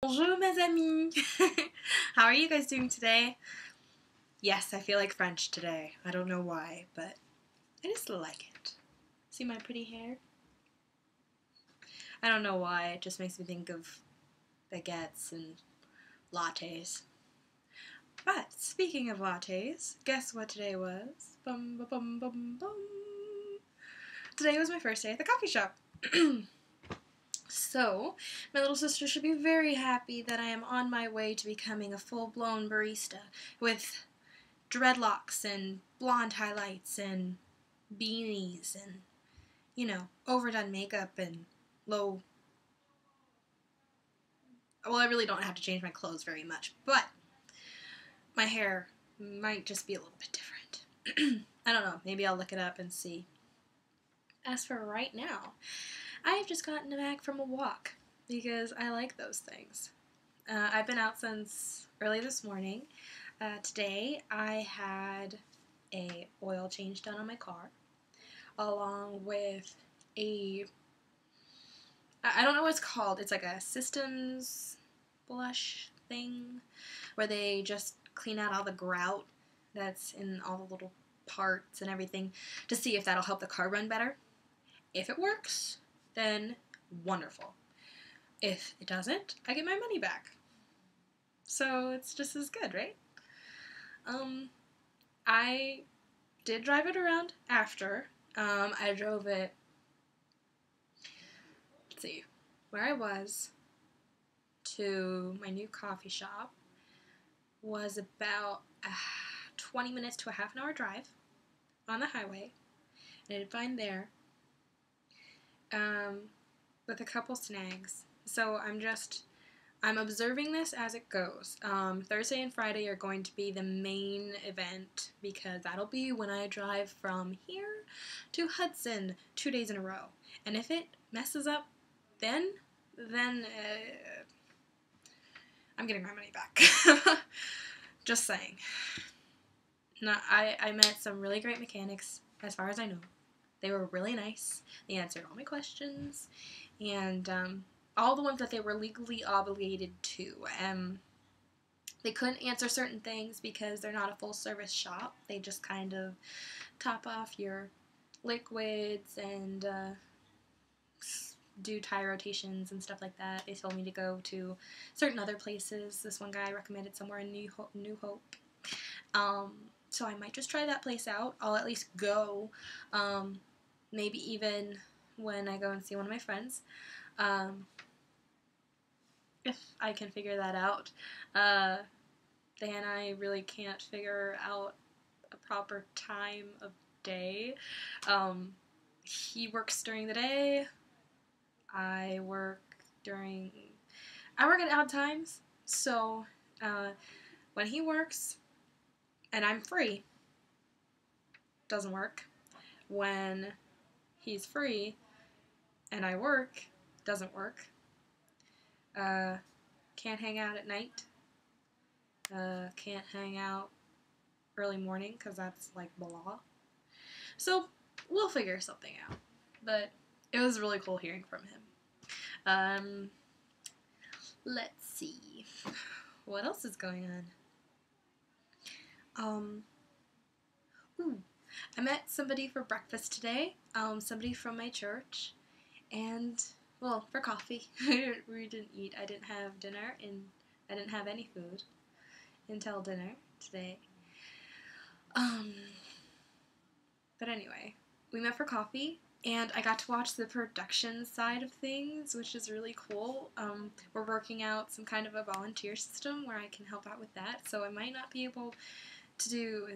Bonjour mes amis! How are you guys doing today? Yes, I feel like French today. I don't know why, but I just like it. See my pretty hair? I don't know why, it just makes me think of baguettes and lattes. But speaking of lattes, guess what today was? Bum bum bum bum bum. Today was my first day at the coffee shop. So, my little sister should be very happy that I am on my way to becoming a full-blown barista with dreadlocks and blonde highlights and beanies and, you know, overdone makeup and low... Well, I really don't have to change my clothes very much, but my hair might just be a little bit different. I don't know. Maybe I'll look it up and see. As for right now, I have just gotten back from a walk because I like those things. I've been out since early this morning. Today I had a oil change done on my car, along with a, I don't know what it's called, it's like a systems blush thing, where they just clean out all the grout that's in all the little parts and everything to see if that'll help the car run better. If it works, then wonderful. If it doesn't, I get my money back. So it's just as good, right? I did drive it around after. I drove it, let's see, where I was to my new coffee shop was about 20 minutes to a half an hour drive on the highway. And I did fine there, with a couple snags. So I'm observing this as it goes. Thursday and Friday are going to be the main event because that'll be when I drive from here to Hudson 2 days in a row. And if it messes up then I'm getting my money back. Just saying. No, I met some really great mechanics as far as I know. They were really nice. They answered all my questions. And all the ones that they were legally obligated to. They couldn't answer certain things because they're not a full-service shop. They just kind of top off your liquids and do tire rotations and stuff like that. They told me to go to certain other places. This one guy recommended somewhere in New Hope. So I might just try that place out. I'll at least go. Maybe even when I go and see one of my friends. If I can figure that out. Dan, I really can't figure out a proper time of day. He works during the day. I work at odd times. So, when he works and I'm free, doesn't work. When he's free and I work, doesn't work. Can't hang out at night. Can't hang out early morning because that's like blah. So we'll figure something out. But it was really cool hearing from him. Let's see. What else is going on? I met somebody for breakfast today. Somebody from my church. And, well, for coffee. We didn't eat. I didn't have dinner, and I didn't have any food until dinner today. But anyway, we met for coffee, and I got to watch the production side of things, which is really cool. We're working out some kind of a volunteer system where I can help out with that, so I might not be able to do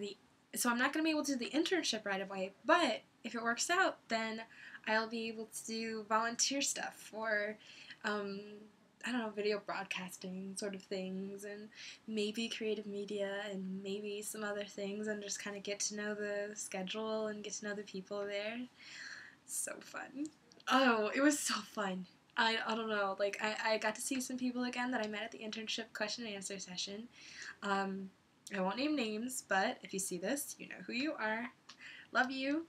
so I'm not going to be able to do the internship right away, but if it works out, then I'll be able to do volunteer stuff for, I don't know, video broadcasting sort of things, and maybe creative media, and maybe some other things, and just kind of get to know the schedule and get to know the people there. So fun. Oh, it was so fun. I don't know, like, I got to see some people again that I met at the internship question and answer session. I won't name names, but if you see this, you know who you are. Love you.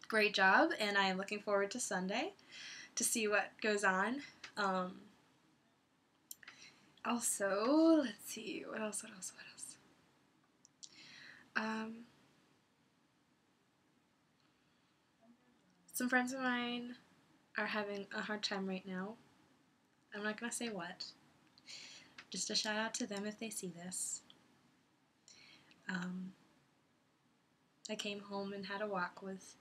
Great job, and I am looking forward to Sunday to see what goes on. Also, let's see, what else? Some friends of mine are having a hard time right now. I'm not gonna say what. Just a shout out to them if they see this. Um, I came home and had a walk with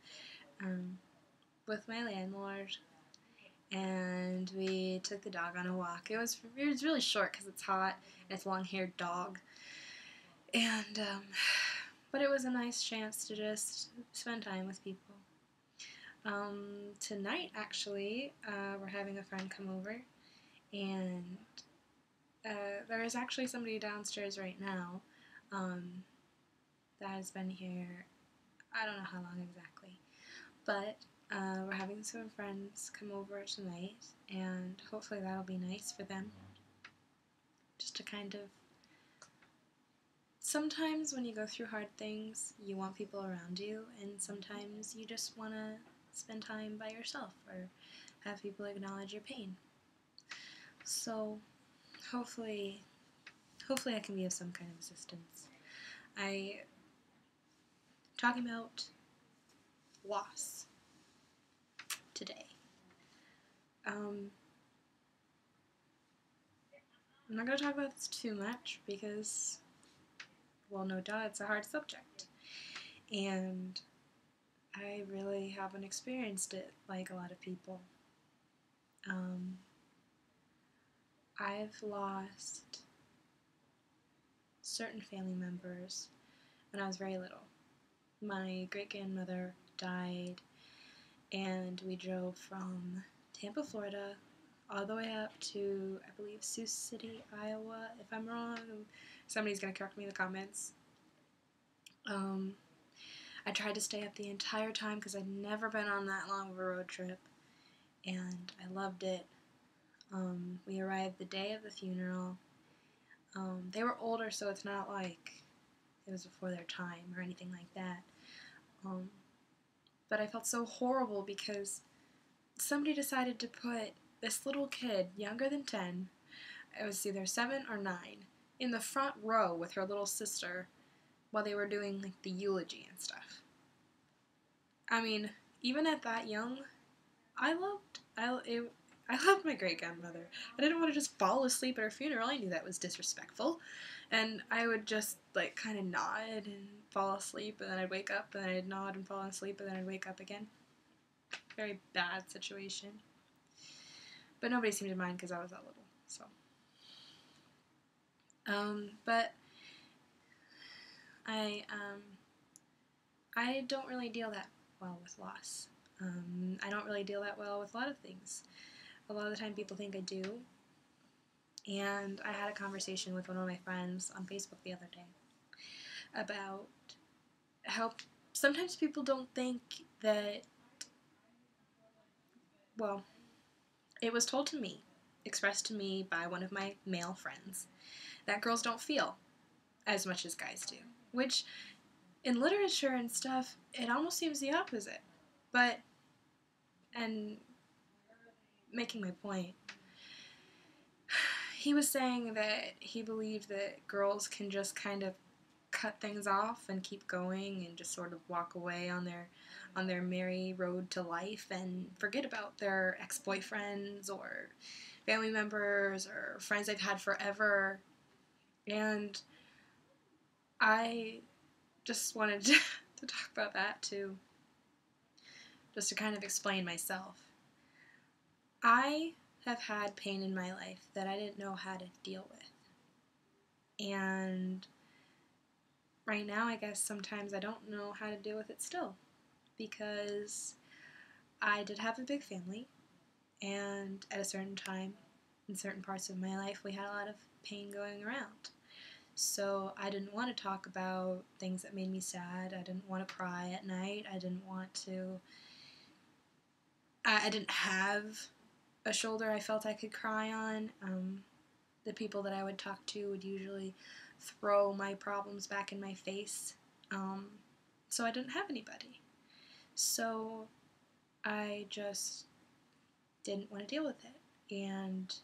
my landlord, and we took the dog on a walk. It was really short because it's hot and it's a long-haired dog, and but it was a nice chance to just spend time with people. Tonight, actually, we're having a friend come over, and there is actually somebody downstairs right now that has been here, I don't know how long exactly, but we're having some friends come over tonight, and hopefully that'll be nice for them, just to kind of, sometimes when you go through hard things, you want people around you, and sometimes you just want to spend time by yourself or have people acknowledge your pain. So hopefully I can be of some kind of assistance. Talking about loss today. I'm not going to talk about this too much because, well, no doubt it's a hard subject. And I really haven't experienced it like a lot of people. I've lost certain family members when I was very little. My great-grandmother died, and we drove from Tampa, Florida, all the way up to, I believe, Sioux City, Iowa. If I'm wrong, somebody's going to correct me in the comments. I tried to stay up the entire time because I'd never been on that long of a road trip, and I loved it. We arrived the day of the funeral. They were older, so it's not like it was before their time or anything like that. But I felt so horrible because somebody decided to put this little kid, younger than 10, it was either 7 or 9, in the front row with her little sister while they were doing like the eulogy and stuff. I mean, even at that young, I loved my great-grandmother. I didn't want to just fall asleep at her funeral. I knew that was disrespectful. And I would just, like, kind of nod and fall asleep, and then I'd wake up, and then I'd nod and fall asleep, and then I'd wake up again. Very bad situation. But nobody seemed to mind because I was that little, so. But I don't really deal that well with loss. I don't really deal that well with a lot of things. A lot of the time people think I do. And I had a conversation with one of my friends on Facebook the other day about how sometimes people don't think that, well, it was told to me, expressed to me by one of my male friends, that girls don't feel as much as guys do. Which, in literature and stuff, it almost seems the opposite. But, and making my point, he was saying that he believed that girls can just kind of cut things off and keep going and just sort of walk away on their merry road to life and forget about their ex-boyfriends or family members or friends they've had forever. And I just wanted to talk about that too, just to kind of explain myself. I have had pain in my life that I didn't know how to deal with. And right now, I guess sometimes I don't know how to deal with it still, because I did have a big family, and at a certain time, in certain parts of my life, we had a lot of pain going around. So I didn't want to talk about things that made me sad. I didn't want to cry at night. I didn't want to... I didn't have a shoulder I felt I could cry on. The people that I would talk to would usually throw my problems back in my face. So I didn't have anybody. So I just didn't want to deal with it. And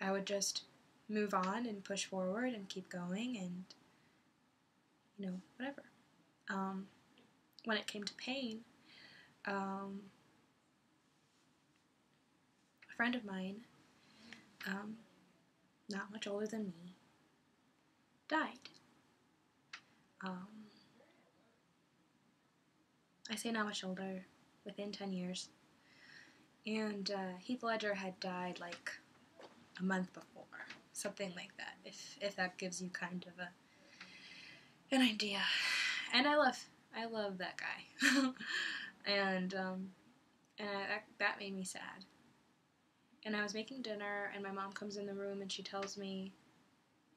I would just move on and push forward and keep going and, whatever. When it came to pain, a friend of mine, not much older than me, died. I say not much older, within 10 years. And Heath Ledger had died like a month before, something like that, if that gives you kind of an idea. And I love that guy. and that made me sad. And I was making dinner, and my mom comes in the room, and she tells me,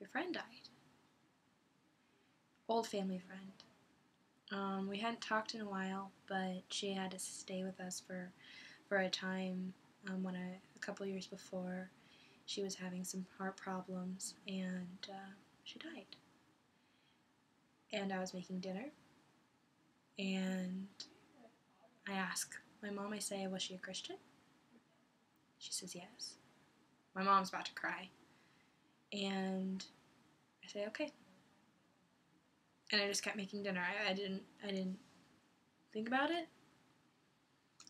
your friend died. Old family friend. We hadn't talked in a while, but she had to stay with us for a time when a couple years before she was having some heart problems, and she died. And I was making dinner, and I ask my mom, I say, was she a Christian? She says yes. My mom's about to cry. And I say, okay. And I just kept making dinner. I didn't think about it.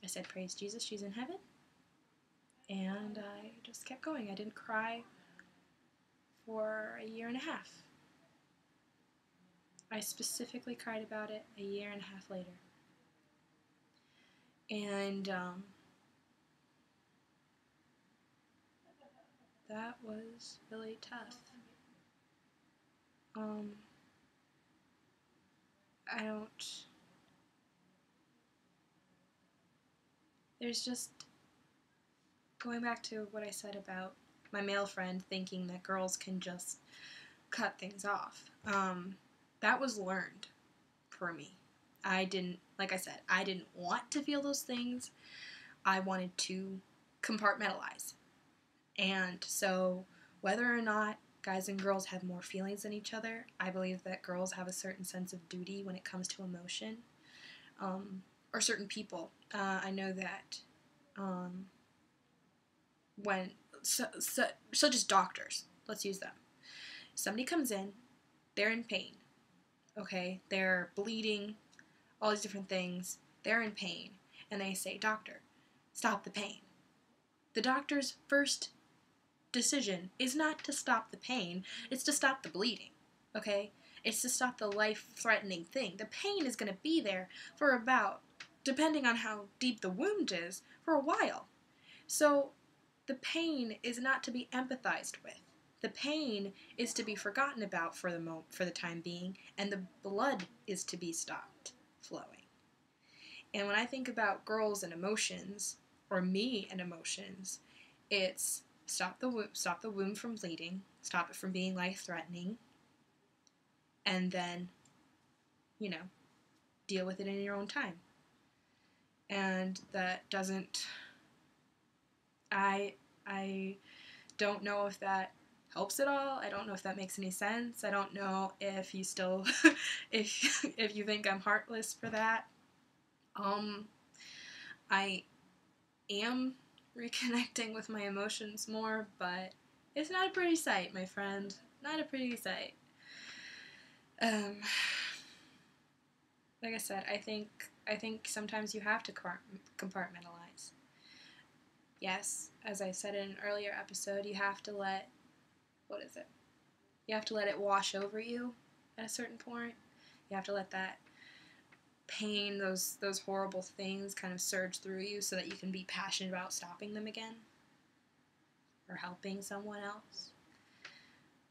I said, praise Jesus, she's in heaven. And I just kept going. I didn't cry for a year and a half. I specifically cried about it a year and a half later. And that was really tough. There's just, going back to what I said about my male friend thinking that girls can just cut things off. That was learned for me. Like I said, I didn't want to feel those things. I wanted to compartmentalize. And so, whether or not guys and girls have more feelings than each other, I believe that girls have a certain sense of duty when it comes to emotion, or certain people. I know that when, such as doctors, let's use them. Somebody comes in, they're in pain, okay? They're bleeding, all these different things. They're in pain, and they say, doctor, stop the pain. The doctor's first decision is not to stop the pain, it's to stop the bleeding, okay? It's to stop the life-threatening thing. The pain is going to be there for about, depending on how deep the wound is, for a while. So the pain is not to be empathized with. The pain is to be forgotten about for the time being, and the blood is to be stopped flowing. And when I think about girls and emotions, or me and emotions, it's stop the wound from bleeding, stop it from being life-threatening, and then, deal with it in your own time. And that doesn't, I don't know if that helps at all. I don't know if that makes any sense. I don't know if you still, if you think I'm heartless for that. I am reconnecting with my emotions more, but it's not a pretty sight, my friend. Not a pretty sight. Like I said, I think sometimes you have to compartmentalize. Yes, as I said in an earlier episode, you have to let, you have to let it wash over you at a certain point. You have to let that pain, those horrible things kind of surge through you so that you can be passionate about stopping them again or helping someone else.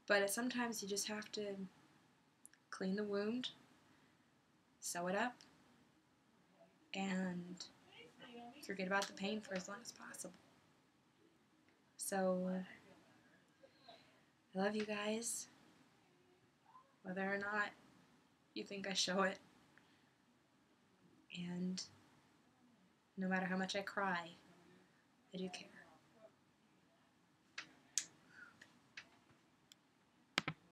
But sometimes you just have to clean the wound, sew it up, and forget about the pain for as long as possible. So, I love you guys, whether or not you think I show it. And no matter how much I cry, I do care.